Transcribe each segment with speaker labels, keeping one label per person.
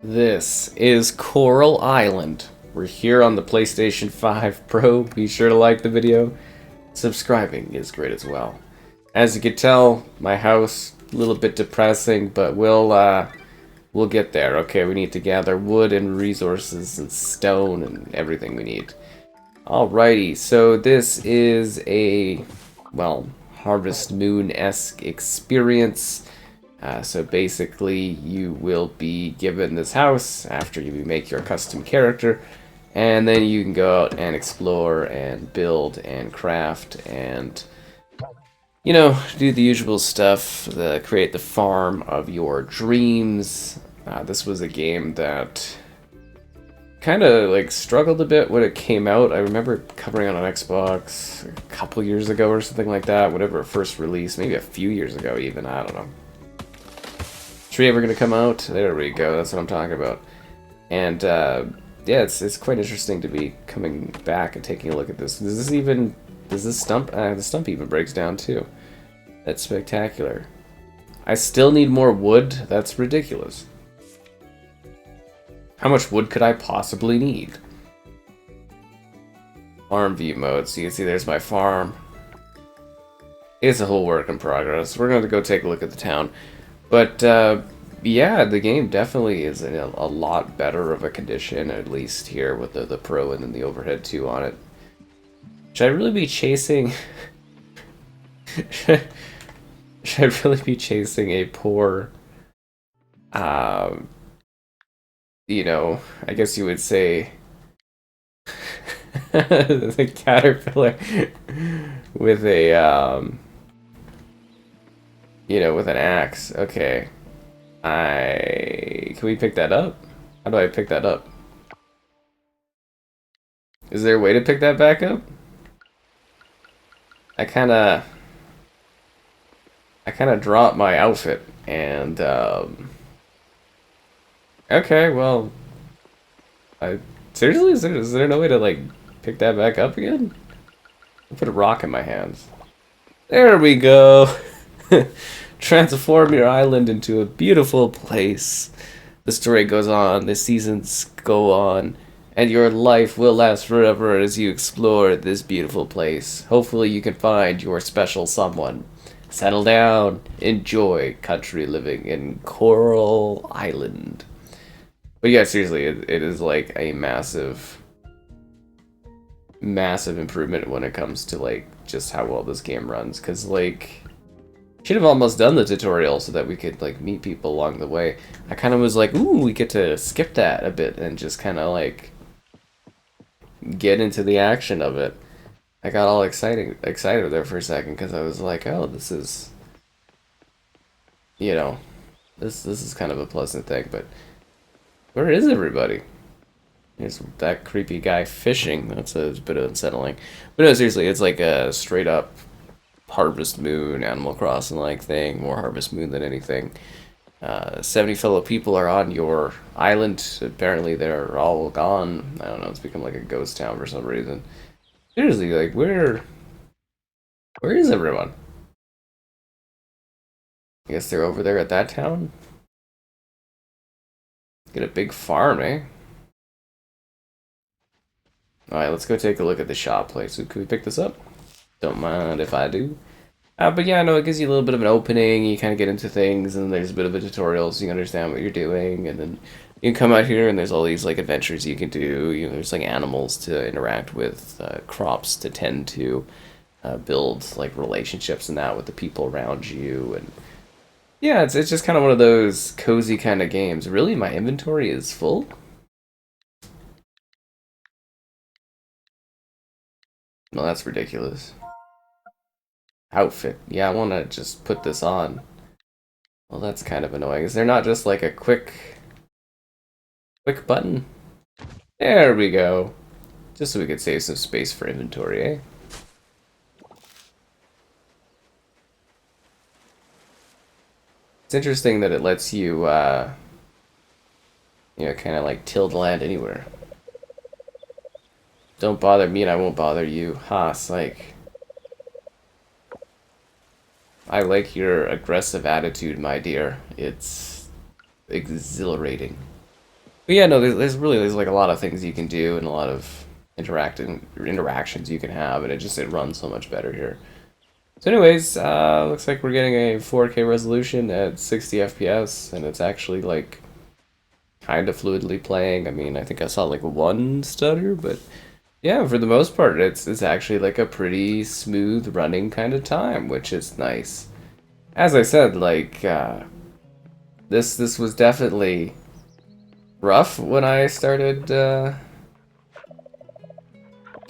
Speaker 1: This is Coral Island. We're here on the PlayStation 5 Pro. Be sure to like the video. Subscribing is great as well. As you can tell, my house a little bit depressing, but we'll get there. Okay, we need to gather wood and resources and stone and everything we need. Alrighty, so this is a, well, Harvest Moon-esque experience. So basically, you will be given this house after you make your custom character, and then you can go out and explore and build and craft and, you know, do the usual stuff, create the farm of your dreams. This was a game that kind of like struggled a bit when it came out. I remember covering it on Xbox a couple years ago or something like that, whenever it first released, maybe a few years ago even, I don't know. Tree ever gonna come out? There we go, that's what I'm talking about. And yeah, it's quite interesting to be coming back and taking a look at this. Does this stump? The stump even breaks down too. That's spectacular. I still need more wood? That's ridiculous. How much wood could I possibly need? Farm view mode, so you can see there's my farm. It's a whole work in progress. We're going to go take a look at the town. But, yeah, the game definitely is in a lot better of a condition, at least here with the Pro and then the Overhead 2 on it. Should I really be chasing... should I really be chasing a poor, you know, I guess you would say, the caterpillar with a, you know, with an axe. Okay. Can we pick that up? How do I pick that up? Is there a way to pick that back up? I kinda dropped my outfit and, okay, well, seriously, is there no way to, like, pick that back up again? I'll put a rock in my hands. There we go! Transform your island into a beautiful place. The story goes on, the seasons go on, and your life will last forever as you explore this beautiful place. Hopefully you can find your special someone. Settle down, enjoy country living in Coral Island. But yeah, seriously, it is like a massive improvement when it comes to like just how well this game runs. Because like, should have almost done the tutorial so that we could like meet people along the way. I kind of was like, ooh, we get to skip that a bit and just kind of like get into the action of it. I got all excited there for a second because I was like, oh, this is, you know, this is kind of a pleasant thing. But where is everybody? There's that creepy guy fishing. That's a bit unsettling. But no, seriously, it's like a straight up Harvest Moon, Animal Crossing like thing. More Harvest Moon than anything. 70 fellow people are on your island. Apparently they're all gone. I don't know, it's become like a ghost town for some reason. Seriously, like, where is everyone? I guess they're over there at that town? Get a big farm, eh? Alright, let's go take a look at the shop place. So can we pick this up? Don't mind if I do. But yeah, no, it gives you a little bit of an opening, you kind of get into things, and there's a bit of a tutorial so you understand what you're doing, and then you can come out here and there's all these like adventures you can do. You know, there's like animals to interact with, crops to tend to, build like relationships and that with the people around you, and yeah, it's just kind of one of those cozy kind of games. Really, my inventory is full. No, that's ridiculous. Outfit. Yeah, I want to just put this on. Well, that's kind of annoying. Is there not just like a quick button? There we go. Just so we could save some space for inventory, eh? It's interesting that it lets you, you know, kind of like till the land anywhere. Don't bother me and I won't bother you. Ha, psych. I like your aggressive attitude, my dear. It's exhilarating. But yeah, no, there's like a lot of things you can do and a lot of interactions you can have, and it runs so much better here. So anyways, looks like we're getting a 4K resolution at 60 FPS, and it's actually like kind of fluidly playing. I mean, I think I saw like one stutter, but yeah, for the most part, it's actually like a pretty smooth running kind of time, which is nice. As I said, like this was definitely rough when I started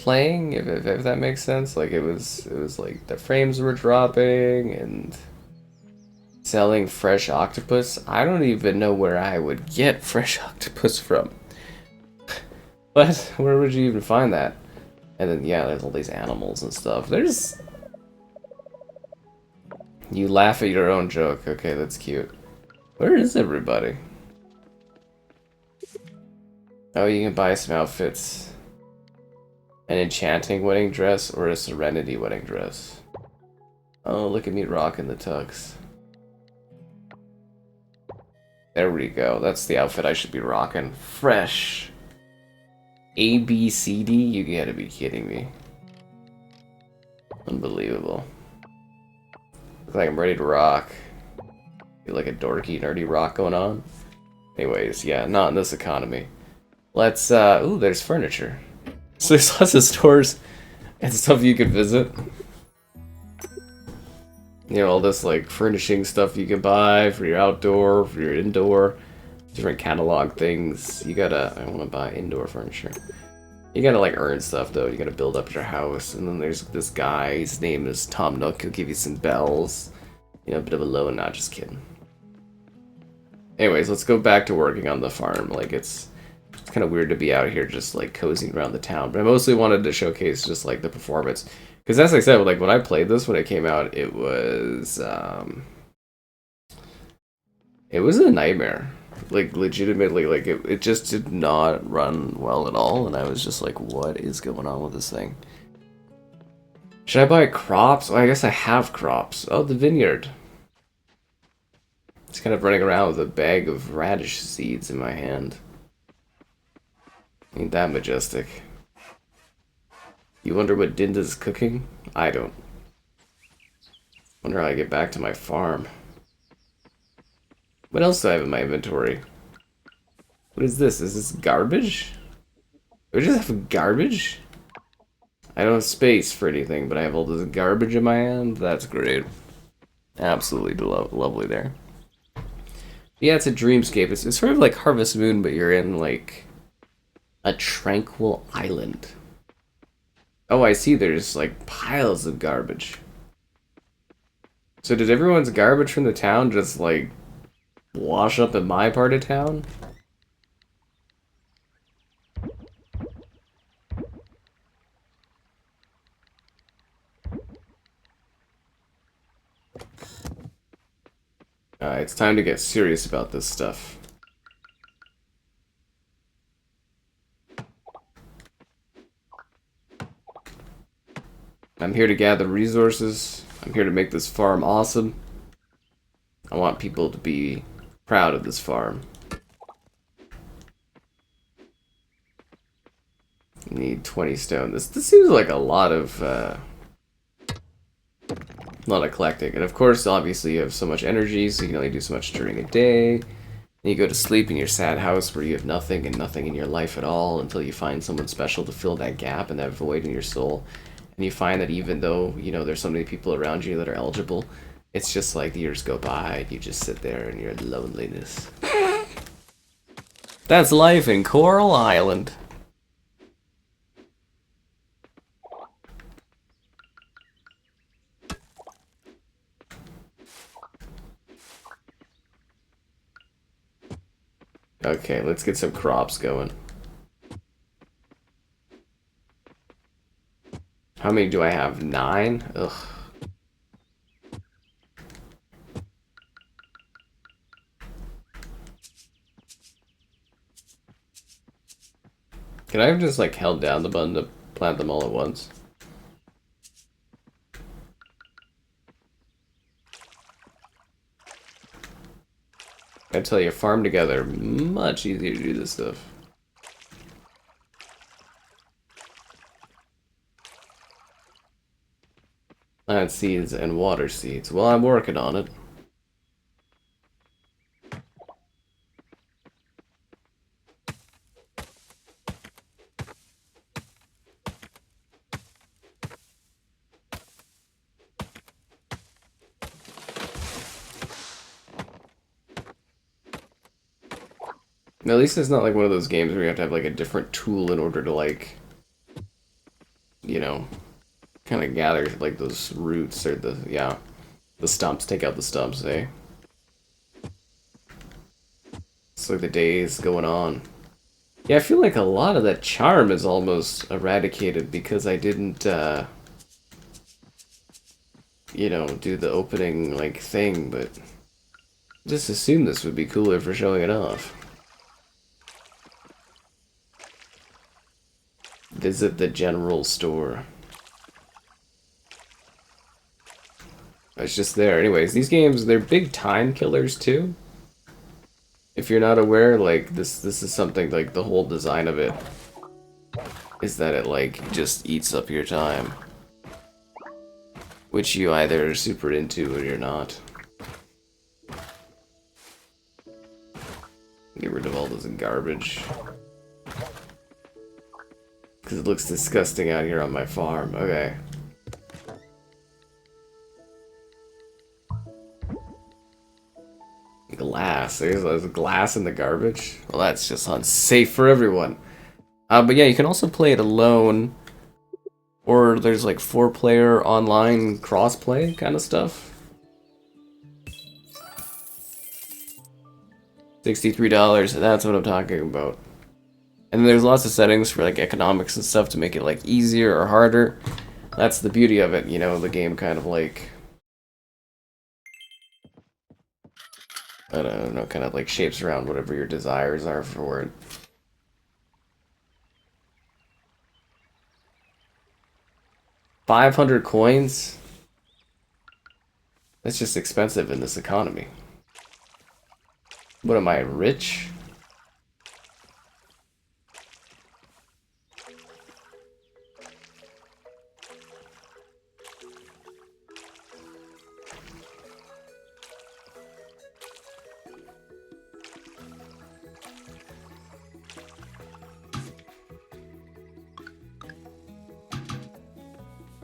Speaker 1: playing, if that makes sense. Like it was like the frames were dropping and selling fresh octopus. I don't even know where I would get fresh octopus from. But where would you even find that? And then yeah, there's all these animals and stuff. You laugh at your own joke. Okay, that's cute. Where is everybody? Oh, you can buy some outfits. An enchanting wedding dress or a serenity wedding dress. Oh, look at me rocking the tux. There we go. That's the outfit I should be rocking. Fresh. A, B, C, D? You gotta be kidding me. Unbelievable. Looks like I'm ready to rock. Feel like a dorky, nerdy rock going on. Anyways, yeah, not in this economy. Let's, ooh, there's furniture. So there's lots of stores and stuff you can visit. You know, all this, like, furnishing stuff you can buy for your outdoor, for your indoor. Different catalog things. You gotta, I wanna buy indoor furniture. You gotta, like, earn stuff, though. You gotta build up your house. And then there's this guy, his name is Tom Nook. He'll give you some bells. You know, a bit of a loan, not just kidding. Anyways, let's go back to working on the farm. Like, it's kind of weird to be out here just, like, cozying around the town. But I mostly wanted to showcase just, like, the performance. Because as I said, like, when I played this, when it came out, it was a nightmare. Like, legitimately, like, it just did not run well at all. And I was just like, what is going on with this thing? Should I buy crops? Well, I guess I have crops. Oh, the vineyard. Just kind of running around with a bag of radish seeds in my hand. Ain't that majestic? You wonder what Dinda's cooking? I don't. Wonder how I get back to my farm. What else do I have in my inventory? What is this? Is this garbage? Do I just have garbage? I don't have space for anything, but I have all this garbage in my hand. That's great. Absolutely lovely there. Yeah, it's a dreamscape. It's sort of like Harvest Moon, but you're in, like, a tranquil island. Oh, I see. There's, like, piles of garbage. So did everyone's garbage from the town just, like, wash up in my part of town? It's time to get serious about this stuff. I'm here to gather resources. I'm here to make this farm awesome. I want people to be proud of this farm. Need 20 stone. This seems like a lot of collecting. And of course, obviously, you have so much energy, so you can only do so much during a day. And you go to sleep in your sad house where you have nothing and nothing in your life at all until you find someone special to fill that gap and that void in your soul. And you find that even though, you know, there's so many people around you that are eligible, it's just like the years go by and you just sit there in your loneliness. That's life in Coral Island. Okay, let's get some crops going. How many do I have? 9? Ugh. Can I have just, like, held down the button to plant them all at once? I tell you, farm together, much easier to do this stuff. Plant seeds and water seeds. Well, I'm working on it. At least it's not like one of those games where you have to have like a different tool in order to like, you know, kind of gather like those roots or the stumps. Take out the stumps, eh? It's like the days going on. Yeah, I feel like a lot of that charm is almost eradicated because I didn't, you know, do the opening like thing, but just assumed this would be cooler for showing it off. Visit the general store. It's just there. Anyways, these games, they're big time killers too. If you're not aware, like this is something like the whole design of it is that it like just eats up your time. Which you either are super into or you're not. Get rid of all this garbage. Because it looks disgusting out here on my farm. Okay. Glass. There's glass in the garbage. Well, that's just unsafe for everyone. But yeah, you can also play it alone. Or there's like 4-player online cross-play kind of stuff. $63, that's what I'm talking about. And there's lots of settings for like economics and stuff to make it like easier or harder. That's the beauty of it, you know, the game kind of like, I don't know, kind of like shapes around whatever your desires are for it. $500 coins? That's just expensive in this economy. What am I, rich?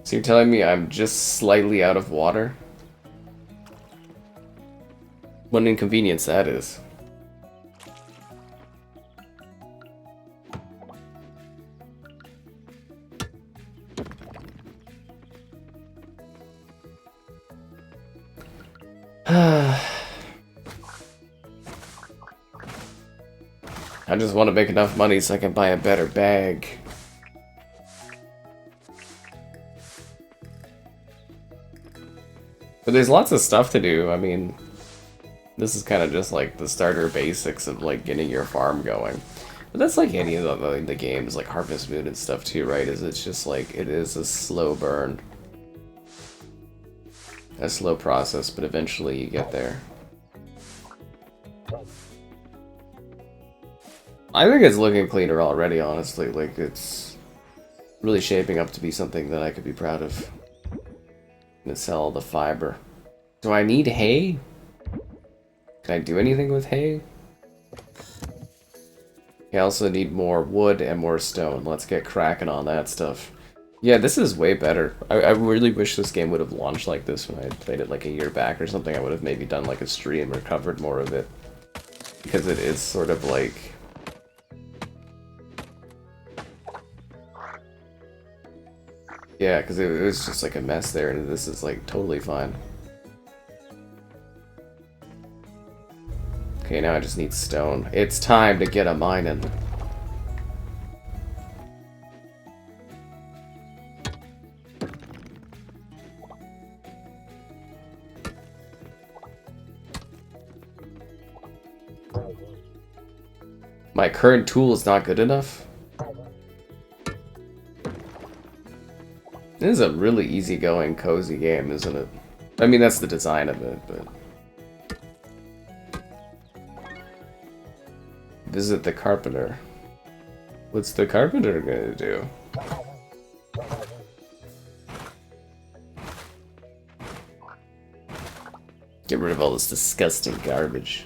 Speaker 1: So you're telling me I'm just slightly out of water? What an inconvenience that is. I just want to make enough money so I can buy a better bag. But there's lots of stuff to do. I mean, this is kind of just like the starter basics of like getting your farm going. But that's like any of the games, like Harvest Moon and stuff too, right? It's just like, it is a slow burn. A slow process, but eventually you get there. I think it's looking cleaner already, honestly. Like, it's really shaping up to be something that I could be proud of. I'm gonna sell all the fiber. Do I need hay? Can I do anything with hay? I also need more wood and more stone. Let's get cracking on that stuff. Yeah, this is way better. I really wish this game would have launched like this when I had played it like a year back or something. I would have maybe done like a stream or covered more of it. Because it is sort of like... Yeah, because it was just like a mess there, and this is like totally fine. Okay, now I just need stone. It's time to get a mining. My current tool is not good enough? This is a really easygoing, cozy game, isn't it? I mean, that's the design of it, but... Visit the carpenter. What's the carpenter gonna do? Get rid of all this disgusting garbage.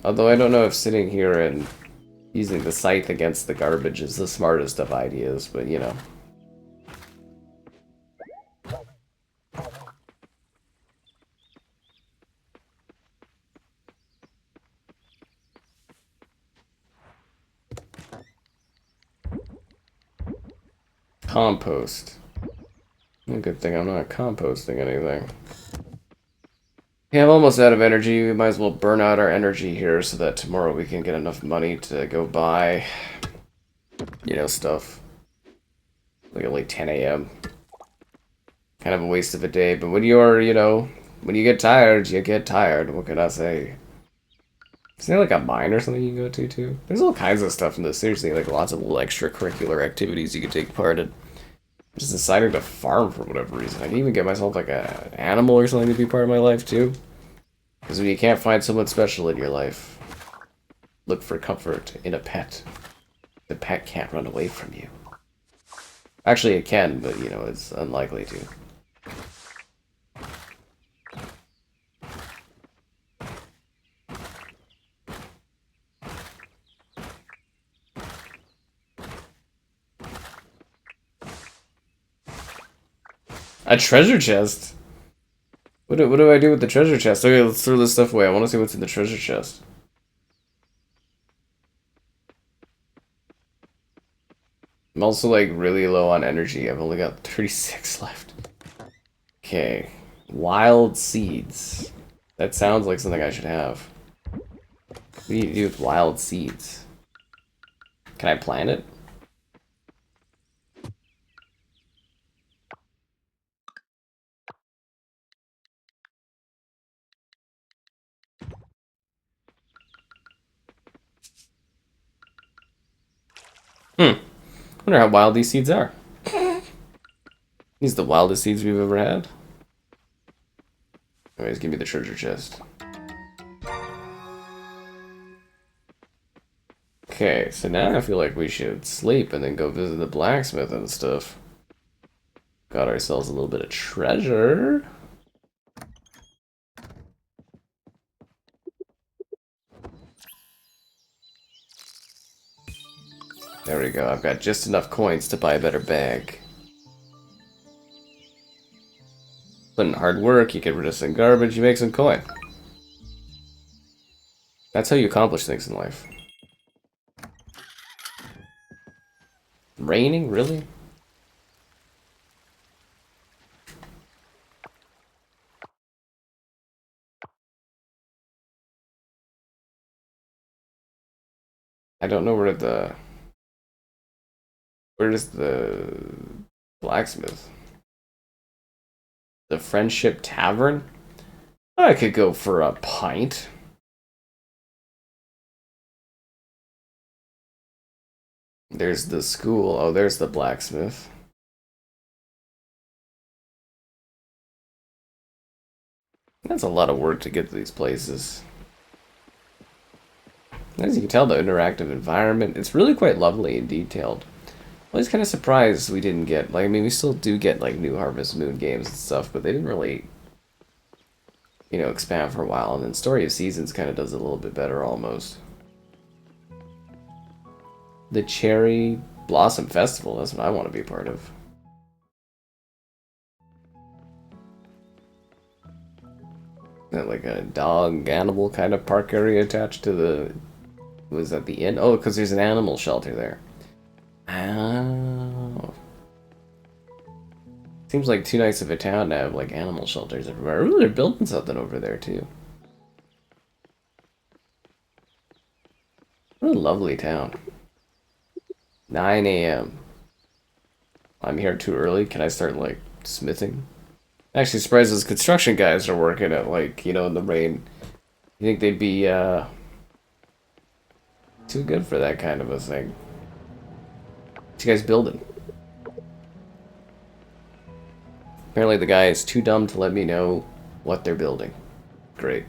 Speaker 1: Although I don't know if sitting here and using the scythe against the garbage is the smartest of ideas, but you know. Compost. Good thing I'm not composting anything. Yeah, I'm almost out of energy. We might as well burn out our energy here so that tomorrow we can get enough money to go buy, you know, stuff. Like only 10 a.m. Kind of a waste of a day, but when you're, you know, when you get tired, you get tired. What can I say? Isn't there like a mine or something you can go to, too? There's all kinds of stuff in this. Seriously, like lots of little extracurricular activities you can take part in. I'm just deciding to farm for whatever reason. I can even get myself like an animal or something to be part of my life, too. Because when you can't find someone special in your life, look for comfort in a pet. The pet can't run away from you. Actually, it can, but, you know, it's unlikely to. A treasure chest? What do I do with the treasure chest? Okay, let's throw this stuff away. I want to see what's in the treasure chest. I'm also like really low on energy. I've only got 36 left. Okay. Wild seeds. That sounds like something I should have. What do you do with wild seeds? Can I plant it? Wonder how wild these seeds are. These are the wildest seeds we've ever had. Anyways, give me the treasure chest. Okay, so now I feel like we should sleep and then go visit the blacksmith and stuff. Got ourselves a little bit of treasure. There we go. I've got just enough coins to buy a better bag. Put in hard work, you get rid of some garbage, you make some coin. That's how you accomplish things in life. Raining? Really? I don't know where the... Where is the blacksmith? The Friendship Tavern? I could go for a pint. There's the school. Oh, there's the blacksmith. That's a lot of work to get to these places. As you can tell, the interactive environment, it's really quite lovely and detailed. I was kind of surprised we didn't get, like, I mean, we still do get, like, new Harvest Moon games and stuff, but they didn't really, you know, expand for a while. And then Story of Seasons kind of does it a little bit better, almost. The Cherry Blossom Festival, that's what I want to be a part of. Is that like a dog animal kind of park area attached to the... Was that the inn? Oh, because there's an animal shelter there. Oh. Seems like too nice of a town to have like animal shelters everywhere. Ooh, they're building something over there too. What a lovely town. 9 a.m. I'm here too early. Can I start like smithing? Actually, surprised those construction guys are working at like, you know, in the rain. You think they'd be too good for that kind of a thing? What you guys building? Apparently the guy is too dumb to let me know what they're building. Great.